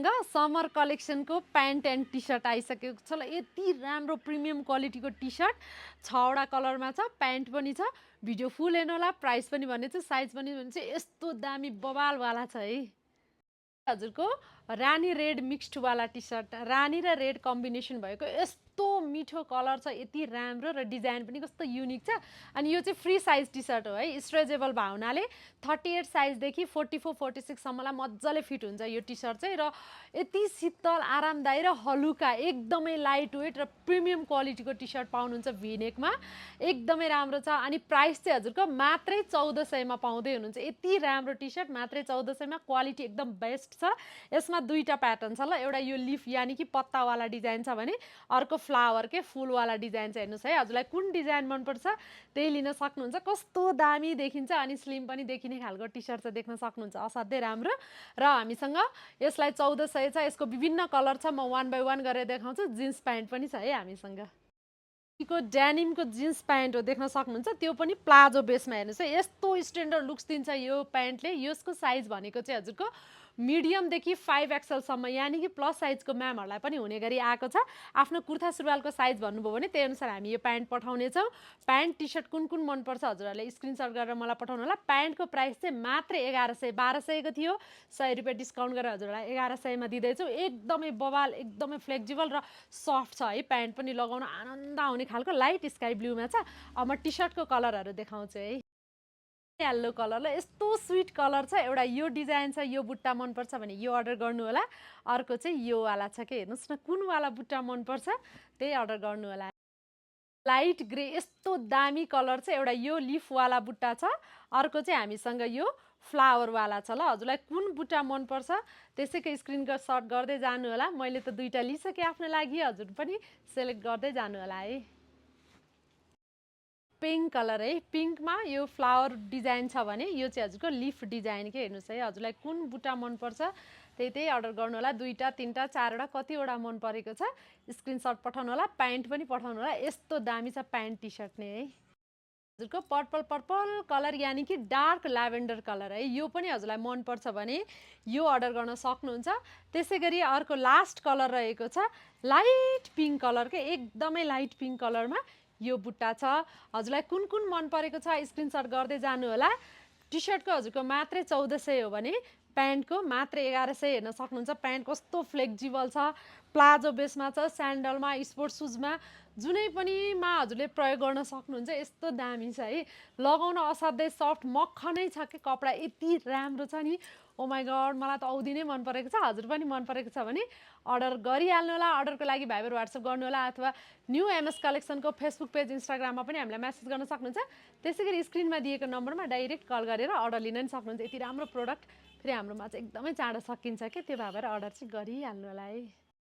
हामीसँग समर कलेक्सनको pant and T shirt आइसकेको छ ल। यति राम्रो प्रिमियम क्वालिटीको टी सर्ट 6वटा कलरमा छ, प्यान्ट पनि छ। भिडियो फुल हेर्नु होला। प्राइस पनि भनेछु, साइज पनि भनेछु। यस्तो दामी बवालवाला छ है। हजुरको रानी रेड मिक्स्डवाला टी सर्ट, रानी र रेड कम्बिनेसन भएको यस्तो मिठो कलर छ, यति राम्रो र डिजाइन पनि कस्तो युनिक छ। अनि यो चाहिँ फ्री साइज टी सर्ट हो है, स्ट्रेचेबल भयो हुनाले 38 साइजदेखि 44 46 सम्मलाई मजाले फिट हुन्छ यो टी सर्ट चाहिँ। र यति शीतल, आरामदायी र हलुका, एकदमै लाइट वेट र प्रिमियम क्वालिटीको टी सर्ट पाउनुहुन्छ भीनेकमा। एकदमै राम्रो छ। अनि प्राइस चाहिँ हजुरको मात्रै 1400 मा पाउँदै हुनुहुन्छ। यति राम्रो टी सर्ट मात्रै 1400 मा, क्वालिटी एकदम बेस्ट छ। यसमा दुईटा प्याटर्न छ ल। एउटा यो लिफ यानि कि पत्तावाला डिजाइन छ भने अर्को फ्लावर के फुलवाला डिजाइन छ। हेर्नुहोस् है, हजुरलाई कुन डिजाइन मनपर्छ त्यही लिन सक्नुहुन्छ। कस्तो दामी देखिन्छ अनि स्लिम पनि देखिने खालको टी सर्ट चाहिँ देख्न सक्नुहुन्छ। असाध्यै राम्रो। र हामीसँग यसलाई 1400 छ। यसको विभिन्न कलर छ, म 1 बाइ 1 गरेर देखाउँछु। जिन्स प्यान्ट पनि छ है हामीसँग। डेनिमको जिन्स प्यान्ट हो, देख्न सक्नुहुन्छ। त्यो पनि प्लाजो बेसमा। हेर्नुहोस् है, यस्तो स्ट्यान्डर्ड लुक्स दिन्छ यो प्यान्टले। यसको साइज भनेको चाहिँ हजुरको मिडियमदेखि 5XL सम्म, यानि कि प्लस साइजको म्यामहरूलाई पनि हुने गरी आएको छ। आफ्नो कुर्ता सुरुवालको साइज भन्नुभयो भने त्यही अनुसार हामी यो प्यान्ट पठाउनेछौँ। प्यान्ट टी सर्ट कुन कुन मनपर्छ हजुरहरूले स्क्रिनसट गरेर मलाई पठाउनु होला। प्यान्टको प्राइस चाहिँ मात्रै 1100, 1200 को थियो, 100 रुपियाँ डिस्काउन्ट गरेर हजुरलाई 1100 मा दिँदैछु। एकदमै बवाल, एकदमै फ्लेक्जिबल र सफ्ट छ है। प्यान्ट पनि लगाउन आनन्द आउने खालको लाइट स्काई ब्लूमा छ। अब म टी सर्टको कलरहरू देखाउँछु है। येल्लो कलर ल, यस्तो स्विट कलर छ। एउटा यो डिजाइन छ, यो बुट्टा मनपर्छ भने यो अर्डर गर्नु होला। अर्को चाहिँ यो वाला छ के, हेर्नुहोस् न कुन वाला बुट्टा मनपर्छ त्यही अर्डर गर्नु होला। लाइट ग्रे यस्तो दामी कलर छ। एउटा यो लिफवाला बुट्टा छ, अर्को चाहिँ हामीसँग यो फ्लावरवाला छ ल। हजुरलाई कुन बुट्टा मनपर्छ त्यसैको स्क्रिनसट गर्दै जानु होला। मैले त दुईटा लिइसकेँ आफ्नो लागि, हजुर पनि सेलेक्ट गर्दै जानु होला है। पिङ्क कलर है, पिङ्कमा यो फ्लावर डिजाइन छ भने यो चाहिँ हजुरको लिफ डिजाइन के। हेर्नुहोस् है, हजुरलाई कुन बुट्टा मनपर्छ त्यही अर्डर गर्नु होला। 2टा 3टा 4वटा कतिवटा मन परेको छ स्क्रिनसट पठाउनु होला। प्यान्ट पनि पठाउनु होला। यस्तो दामी छ प्यान्ट टी सर्ट नै है। हजुरको पर्पल कलर यानि कि डार्क ल्याभेन्डर कलर है। यो पनि हजुरलाई मनपर्छ भने यो अर्डर गर्न सक्नुहुन्छ। त्यसै गरी अर्को लास्ट कलर रहेको छ लाइट पिङ्क कलर के, एकदमै लाइट पिङ्क कलरमा यो बुट्टा छ। हजुरलाई कुन कुन मन परेको छ स्क्रिनसट गर्दै जानु होला। टी सर्टको हजुरको मात्रै 1400 हो भने प्यान्टको मात्रै 1100 हेर्न सक्नुहुन्छ। प्यान्ट कस्तो फ्लेक्जिबल छ, प्लाजो बेसमा छ, स्यान्डलमा, स्पोर्ट्स सुजमा, जुनै पनिमा हजुरले प्रयोग गर्न सक्नुहुन्छ। यस्तो दामी छ है, लगाउन असाध्यै सफ्ट मक्खनै छ कि कपडा, यति राम्रो छ नि। ओ माई गड, मलाई त औधी नै मन परेको छ। हजुर पनि मन परेको छ भने अर्डर गरिहाल्नु होला। अर्डरको लागि भाइबर वाट्सएप गर्नु होला अथवा न्यू एमएस कलेक्सनको फेसबुक पेज, इन्स्टाग्राममा पनि हामीलाई मेसेज गर्न सक्नुहुन्छ। त्यसै गरी स्क्रिनमा दिएको नम्बरमा डाइरेक्ट कल गरेर अर्डर लिन पनि सक्नुहुन्छ। यति राम्रो प्रोडक्ट फेरि हाम्रोमा चाहिँ एकदमै चाँडो सकिन्छ कि, त्यो भएर अर्डर चाहिँ गरिहाल्नु होला है।